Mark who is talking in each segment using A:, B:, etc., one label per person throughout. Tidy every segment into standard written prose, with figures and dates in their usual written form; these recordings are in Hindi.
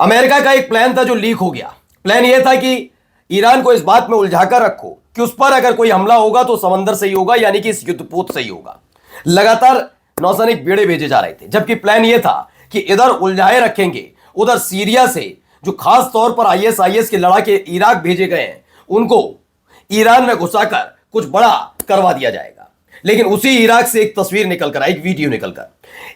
A: अमेरिका का एक प्लान था जो लीक हो गया। प्लान यह था कि ईरान को इस बात में उलझाकर रखो कि उस पर अगर कोई हमला होगा तो समंदर से ही होगा, यानी कि इस युद्धपोत से ही होगा। लगातार नौसैनिक बेड़े भेजे जा रहे थे, जबकि प्लान यह था कि इधर उलझाए रखेंगे, उधर सीरिया से जो खास तौर पर आईएसआईएस के लड़ाके इराक भेजे गए हैं उनको ईरान में घुसाकर कुछ बड़ा करवा दिया जाएगा। लेकिन उसी इराक से एक तस्वीर निकलकर आई, एक वीडियो निकलकर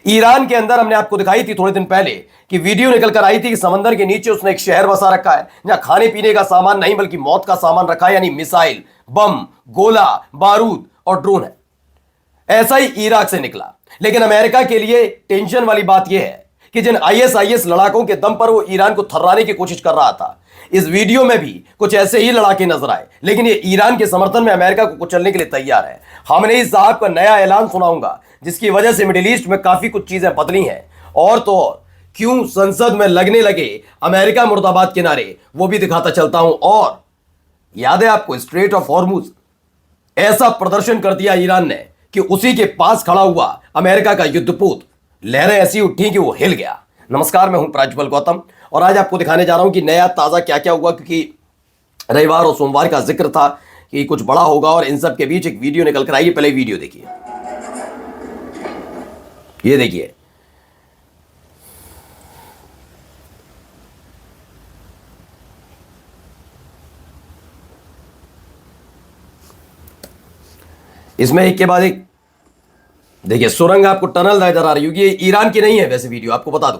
A: ईरान के अंदर हमने आपको दिखाई थी थोड़े दिन पहले कि वीडियो निकलकर आई थी कि समंदर के नीचे उसने एक शहर बसा रखा है जहां खाने पीने का सामान नहीं बल्कि मौत का सामान रखा है, यानी मिसाइल, बम, गोला बारूद और ड्रोन है। ऐसा ही इराक से निकला। लेकिन अमेरिका के लिए टेंशन वाली बात यह है कि जिन आईएसआईएस लड़ाकों के दम पर वो ईरान को थर्राने की कोशिश कर रहा था, इस वीडियो में भी कुछ ऐसे ही लड़ाके नजर आए। लेकिन ये ईरान के समर्थन में अमेरिका को कुचलने के लिए तैयार है। हमने इस साहब का नया ऐलान सुनाऊंगा जिसकी वजह से मिडिल ईस्ट में काफी कुछ चीजें बदली हैं। और तो और क्यों संसद में लगने लगे अमेरिका मुर्दाबाद के नारे, वो भी दिखाता चलता हूं। और याद है आपको स्ट्रेट ऑफ हॉर्मुज, ऐसा प्रदर्शन कर दिया ईरान ने कि उसी के पास खड़ा हुआ अमेरिका का युद्धपोत, लहरें ऐसी उठी कि वो हिल गया। नमस्कार, मैं हूं प्राज्वल गौतम और आज आपको दिखाने जा रहा हूं कि नया ताजा क्या क्या हुआ, क्योंकि रविवार और सोमवार का जिक्र था कि कुछ बड़ा होगा और इन सब के बीच एक वीडियो निकल कर आई। पहले वीडियो देखिए, ये देखिए। इसमें एक के बाद एक देखिए सुरंग, आपको टनल नजर आ रही होगी। ये ईरान की नहीं है वैसे वीडियो, आपको बता दूं।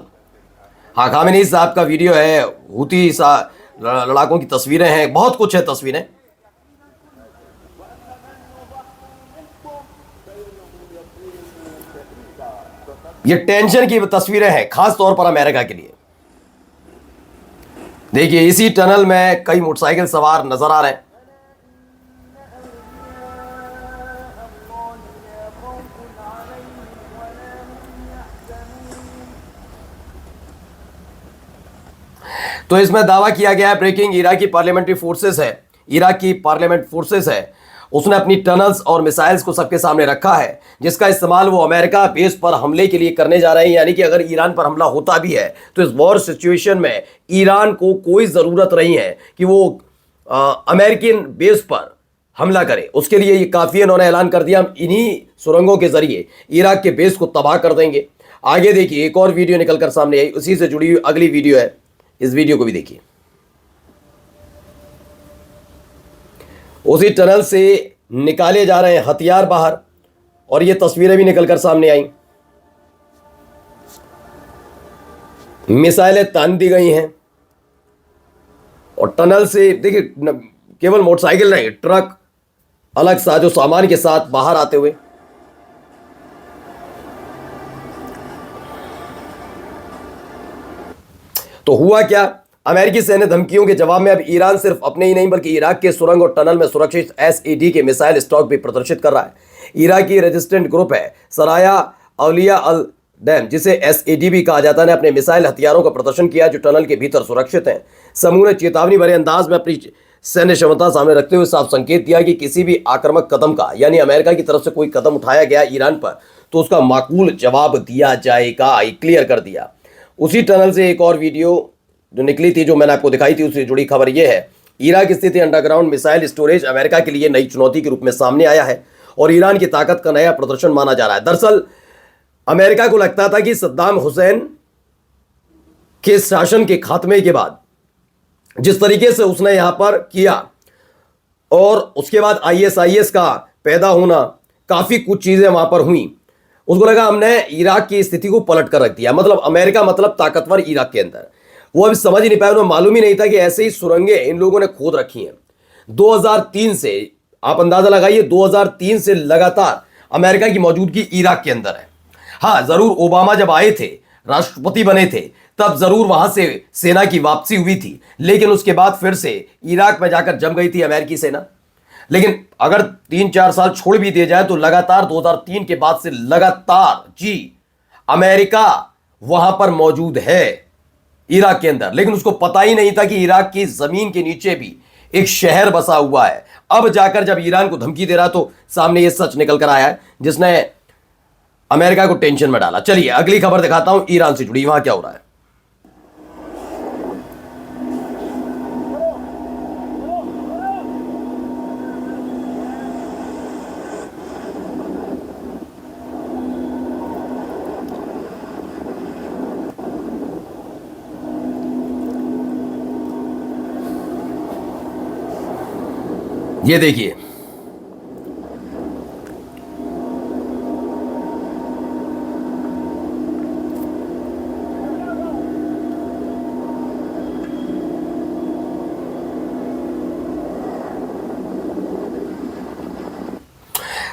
A: हाँ, खामेनी साहब का वीडियो है, हूती लड़ाकों की तस्वीरें हैं, बहुत कुछ है तस्वीरें। ये टेंशन की तस्वीरें हैं खास तौर पर अमेरिका के लिए। देखिए इसी टनल में कई मोटरसाइकिल सवार नजर आ रहे हैं। तो इसमें दावा किया गया है ब्रेकिंग, इराकी पार्लियामेंट्री फोर्सेस है, इराक की पार्लियामेंट फोर्सेस है, उसने अपनी टनल्स और मिसाइल्स को सबके सामने रखा है जिसका इस्तेमाल वो अमेरिका बेस पर हमले के लिए करने जा रहे हैं। यानी कि अगर ईरान पर हमला होता भी है तो इस वॉर सिचुएशन में ईरान को कोई ज़रूरत नहीं है कि वो अमेरिकन बेस पर हमला करे। उसके लिए ये काफ़ी है, इन्होंने ऐलान कर दिया हम इन्हीं सुरंगों के जरिए इराक के बेस को तबाह कर देंगे। आगे देखिए एक और वीडियो निकलकर सामने आई, उसी से जुड़ी हुई अगली वीडियो है, इस वीडियो को भी देखिए। उसी टनल से निकाले जा रहे हैं हथियार बाहर और ये तस्वीरें भी निकलकर सामने आई। मिसाइलें तान दी गई हैं और टनल से देखिए केवल मोटरसाइकिल नहीं, ट्रक अलग सा जो सामान के साथ बाहर आते हुए। तो हुआ क्या, अमेरिकी सैन्य धमकियों के जवाब में अब ईरान सिर्फ अपने ही नहीं बल्कि इराक के सुरंग और टनल में सुरक्षित एसईडी के मिसाइल स्टॉक भी प्रदर्शित कर रहा है। इराकी रेजिस्टेंट ग्रुप है सराया औलिया अल डैम, जिसे एसईडी भी कहा जाता है, ने अपने मिसाइल हथियारों का प्रदर्शन किया जो टनल के भीतर सुरक्षित हैं। समूह ने चेतावनी भरे अंदाज में अपनी सैन्य क्षमता सामने रखते हुए साफ संकेत दिया कि किसी भी आक्रामक कदम का, यानी अमेरिका की तरफ से कोई कदम उठाया गया ईरान पर तो उसका माकूल जवाब दिया जाएगा, क्लियर कर दिया। उसी टनल से एक और वीडियो जो निकली थी, जो मैंने आपको दिखाई थी, उससे जुड़ी खबर यह है, इराक स्थित अंडरग्राउंड मिसाइल स्टोरेज अमेरिका के लिए नई चुनौती के रूप में सामने आया है और ईरान की ताकत का नया प्रदर्शन माना जा रहा है। दरअसल अमेरिका को लगता था कि सद्दाम हुसैन के शासन के खात्मे के बाद जिस तरीके से उसने यहां पर किया और उसके बाद आईएसआईएस का पैदा होना, काफी कुछ चीजें वहां पर हुई, उसको लगा हमने इराक की स्थिति को पलट कर रख दिया। मतलब अमेरिका मतलब ताकतवर इराक के अंदर, वो अभी समझ ही नहीं पाया, उन्हें मालूम ही नहीं था कि ऐसे ही सुरंगें इन लोगों ने खोद रखी हैं। 2003 से आप अंदाजा लगाइए, 2003 से लगातार अमेरिका की मौजूदगी इराक के अंदर है। हाँ, जरूर ओबामा जब आए थे, राष्ट्रपति बने थे, तब जरूर वहां से सेना की वापसी हुई थी, लेकिन उसके बाद फिर से इराक में जाकर जम गई थी अमेरिकी सेना। लेकिन अगर 3-4 साल छोड़ भी दिए जाए तो लगातार 2003 के बाद से लगातार जी अमेरिका वहां पर मौजूद है इराक के अंदर। लेकिन उसको पता ही नहीं था कि इराक की जमीन के नीचे भी एक शहर बसा हुआ है। अब जाकर जब ईरान को धमकी दे रहा तो सामने ये सच निकल कर आया है जिसने अमेरिका को टेंशन में डाला। चलिए अगली खबर दिखाता हूं ईरान से जुड़ी, वहां क्या हो रहा है। ये देखिए,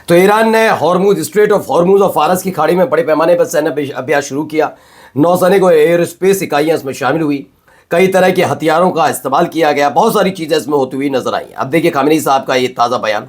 A: तो ईरान ने हॉर्मुज स्ट्रेट ऑफ हॉर्मुज और फारस की खाड़ी में बड़े पैमाने पर सैन्य अभ्यास शुरू किया। नौसैनिक और एयर स्पेस इकाइयां इसमें शामिल हुई। कई तरह के हथियारों का इस्तेमाल किया गया। बहुत सारी चीजें इसमें होती हुई नजर आई। अब देखिए खामेनी साहब का ये ताजा बयान।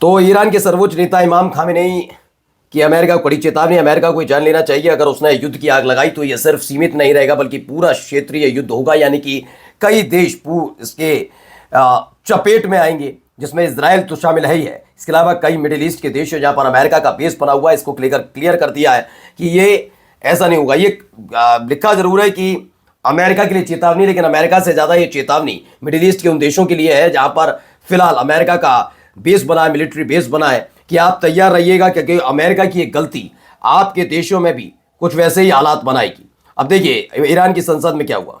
A: तो ईरान के सर्वोच्च नेता इमाम खामेनेई कि अमेरिका को कड़ी चेतावनी। अमेरिका को जान लेना चाहिए, अगर उसने युद्ध की आग लगाई तो यह सिर्फ सीमित नहीं रहेगा बल्कि पूरा क्षेत्रीय युद्ध होगा, यानी कि कई देश इसके चपेट में आएंगे, जिसमें इजराइल तो शामिल है ही है। इसके अलावा कई मिडिल ईस्ट के देश हैं जहां पर अमेरिका का बेस बना हुआ है। इसको क्लियर कर दिया है कि ये ऐसा नहीं होगा। ये लिखा जरूर है कि अमेरिका के लिए चेतावनी, लेकिन अमेरिका से ज्यादा ये चेतावनी मिडिल ईस्ट के उन देशों के लिए है जहां पर फिलहाल अमेरिका का बेस बना है, मिलिट्री बेस बना है, कि आप तैयार रहिएगा क्योंकि अमेरिका की एक गलती आपके देशों में भी कुछ वैसे ही हालात बनाएगी। अब देखिए ईरान की संसद में क्या हुआ।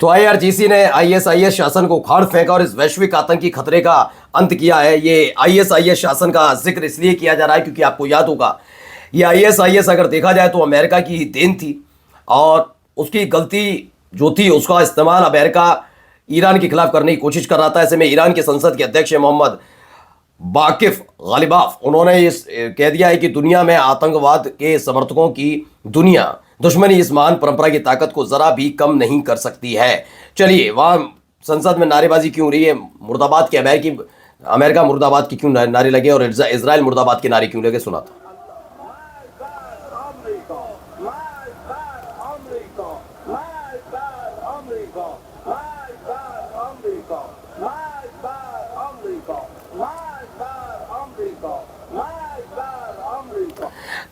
A: तो आईआरजीसी ने आईएसआईएस शासन को उखाड़ फेंका और इस वैश्विक आतंकी खतरे का अंत किया है। ये आईएसआईएस शासन का जिक्र इसलिए किया जा रहा है क्योंकि आपको याद होगा ये आईएसआईएस अगर देखा जाए तो अमेरिका की ही देन थी और उसकी गलती जो थी उसका इस्तेमाल अमेरिका ईरान के खिलाफ करने की कोशिश कर रहा था। ऐसे में ईरान के संसद के अध्यक्ष मोहम्मद बाकिफ गालिबाफ उन्होंने ये कह दिया है कि दुनिया में आतंकवाद के समर्थकों की दुनिया दुश्मनी इस महान परंपरा की ताकत को जरा भी कम नहीं कर सकती है। चलिए वहां संसद में नारेबाजी क्यों रही है, मुर्दाबाद के अमेरिका मुर्दाबाद की क्यों नारे लगे और इजराइल मुर्दाबाद के नारे क्यों लगे, सुना था।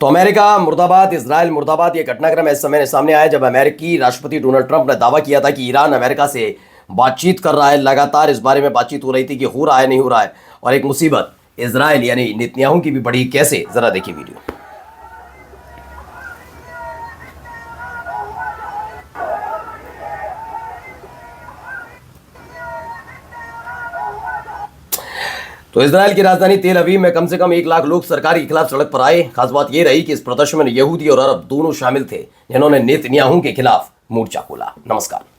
A: तो अमेरिका मुर्दाबाद, इजराइल मुर्दाबाद, ये घटनाक्रम इस समय सामने आया जब अमेरिकी राष्ट्रपति डोनाल्ड ट्रंप ने दावा किया था कि ईरान अमेरिका से बातचीत कर रहा है। लगातार इस बारे में बातचीत हो रही थी कि हो रहा है नहीं हो रहा है, और एक मुसीबत इजराइल यानी नेतन्याहू की भी बढ़ी। कैसे, जरा देखिए वीडियो। तो इजराइल की राजधानी तेल अवीव में कम से कम 1 लाख लोग सरकार के खिलाफ सड़क पर आए। खास बात यह रही कि इस प्रदर्शन में यहूदी और अरब दोनों शामिल थे जिन्होंने नेतन्याहू के खिलाफ मोर्चा खोला। नमस्कार।